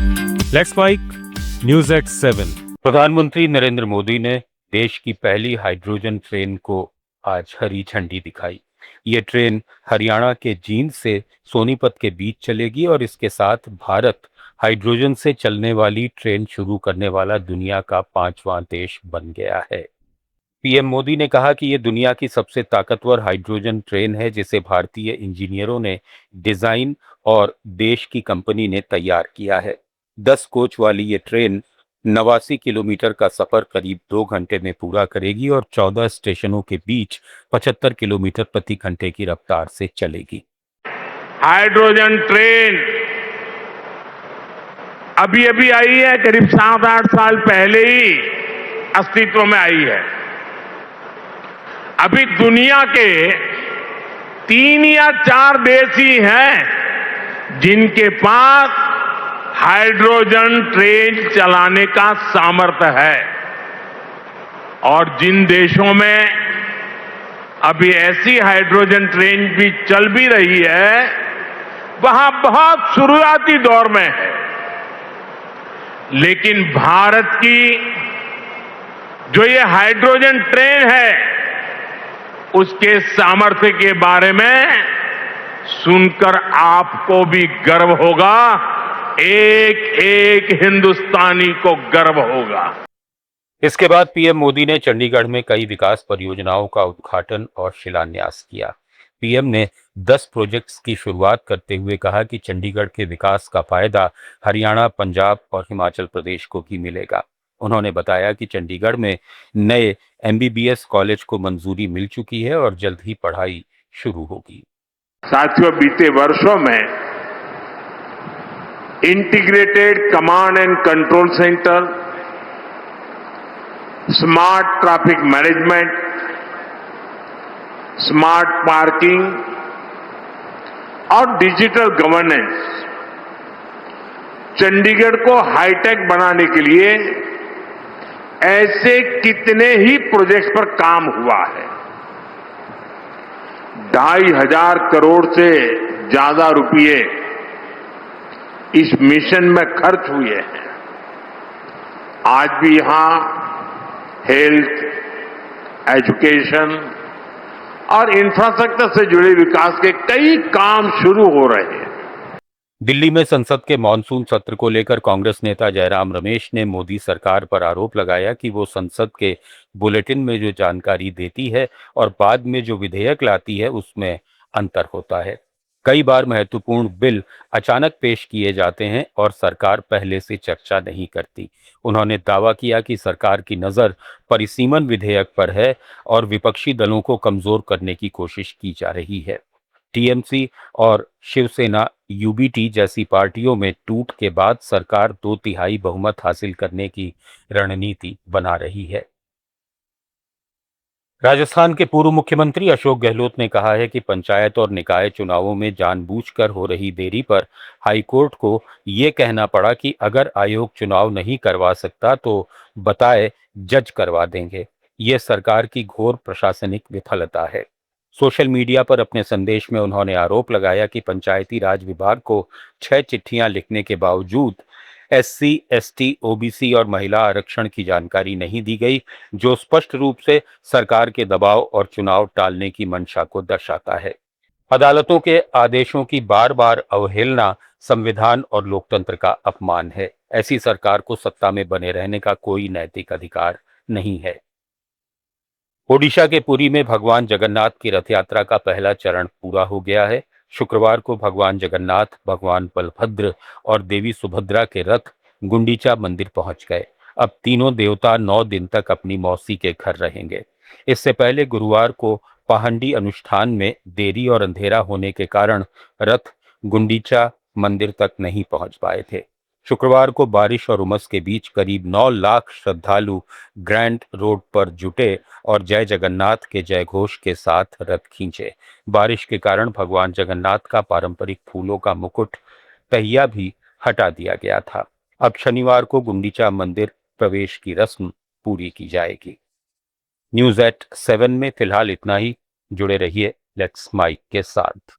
Let's mic news at 7। प्रधानमंत्री नरेंद्र मोदी ने देश की पहली हाइड्रोजन ट्रेन को आज हरी झंडी दिखाई। ये ट्रेन हरियाणा के जींद से सोनीपत के बीच चलेगी और इसके साथ भारत हाइड्रोजन से चलने वाली ट्रेन शुरू करने वाला दुनिया का 5वां देश बन गया है। पीएम मोदी ने कहा कि ये दुनिया की सबसे ताकतवर हाइड्रोजन ट्रेन है जिसे भारतीय इंजीनियरों ने डिजाइन और देश की कंपनी ने तैयार किया है। 10 कोच वाली ये ट्रेन 89 किलोमीटर का सफर करीब 2 घंटे में पूरा करेगी और 14 स्टेशनों के बीच 75 किलोमीटर प्रति घंटे की रफ्तार से चलेगी। हाइड्रोजन ट्रेन अभी अभी आई है, करीब 7-8 साल पहले ही अस्तित्व में आई है। अभी दुनिया के 3 या 4 देश ही हैं जिनके पास हाइड्रोजन ट्रेन चलाने का सामर्थ्य है, और जिन देशों में अभी ऐसी हाइड्रोजन ट्रेन भी चल भी रही है वहां बहुत शुरुआती दौर में है। लेकिन भारत की जो ये हाइड्रोजन ट्रेन है उसके सामर्थ्य के बारे में सुनकर आपको भी गर्व होगा, एक एक हिंदुस्तानी को गर्व होगा। इसके बाद पीएम मोदी ने चंडीगढ़ में कई विकास परियोजनाओं का उद्घाटन और शिलान्यास किया। पीएम ने 10 प्रोजेक्ट्स की शुरुआत करते हुए कहा कि चंडीगढ़ के विकास का फायदा हरियाणा, पंजाब और हिमाचल प्रदेश को भी मिलेगा। उन्होंने बताया कि चंडीगढ़ में नए एमबीबीएस कॉलेज को मंजूरी मिल चुकी है और जल्द ही पढ़ाई शुरू होगी। साथियों, बीते वर्षों में integrated command and control centre, smart traffic management, smart parking और डिजिटल गवर्नेंस चंडीगढ़ को हाईटेक बनाने के लिए ऐसे कितने ही प्रोजेक्ट्स पर काम हुआ है। 2,500 करोड़ से ज्यादा रुपए इस मिशन में खर्च हुए हैं। आज भी यहां हेल्थ, एजुकेशन और इंफ्रास्ट्रक्चर से जुड़े विकास के कई काम शुरू हो रहे हैं। दिल्ली में संसद के मॉनसून सत्र को लेकर कांग्रेस नेता जयराम रमेश ने मोदी सरकार पर आरोप लगाया कि वो संसद के बुलेटिन में जो जानकारी देती है और बाद में जो विधेयक लाती है उसमें अंतर होता है। कई बार महत्वपूर्ण बिल अचानक पेश किए जाते हैं और सरकार पहले से चर्चा नहीं करती। उन्होंने दावा किया कि सरकार की नज़र परिसीमन विधेयक पर है और विपक्षी दलों को कमजोर करने की कोशिश की जा रही है। टीएमसी और शिवसेना यूबीटी जैसी पार्टियों में टूट के बाद सरकार 2/3 बहुमत हासिल करने की रणनीति बना रही है। राजस्थान के पूर्व मुख्यमंत्री अशोक गहलोत ने कहा है कि पंचायत और निकाय चुनावों में जानबूझकर हो रही देरी पर हाईकोर्ट को ये कहना पड़ा कि अगर आयोग चुनाव नहीं करवा सकता तो बताए जज करवा देंगे। ये सरकार की घोर प्रशासनिक विफलता है। सोशल मीडिया पर अपने संदेश में उन्होंने आरोप लगाया कि पंचायती राज विभाग को 6 चिट्ठियां लिखने के बावजूद एससी, एसटी, ओबीसी और महिला आरक्षण की जानकारी नहीं दी गई, जो स्पष्ट रूप से सरकार के दबाव और चुनाव टालने की मंशा को दर्शाता है। अदालतों के आदेशों की बार बार अवहेलना संविधान और लोकतंत्र का अपमान है। ऐसी सरकार को सत्ता में बने रहने का कोई नैतिक अधिकार नहीं है। ओडिशा के पुरी में भगवान जगन्नाथ की रथ यात्रा का पहला चरण पूरा हो गया है। शुक्रवार को भगवान जगन्नाथ, भगवान बलभद्र और देवी सुभद्रा के रथ गुंडीचा मंदिर पहुंच गए। अब तीनों देवता 9 दिन तक अपनी मौसी के घर रहेंगे। इससे पहले गुरुवार को पहांडी अनुष्ठान में देरी और अंधेरा होने के कारण रथ गुंडीचा मंदिर तक नहीं पहुंच पाए थे। शुक्रवार को बारिश और उमस के बीच करीब 9 लाख श्रद्धालु ग्रैंड रोड पर जुटे और जय जगन्नाथ के जयघोष के साथ रथ खींचे। बारिश के कारण भगवान जगन्नाथ का पारंपरिक फूलों का मुकुट पहिया भी हटा दिया गया था। अब शनिवार को गुंडीचा मंदिर प्रवेश की रस्म पूरी की जाएगी। न्यूज एट 7 में फिलहाल इतना ही। जुड़े रहिए लेट्स माइक के साथ।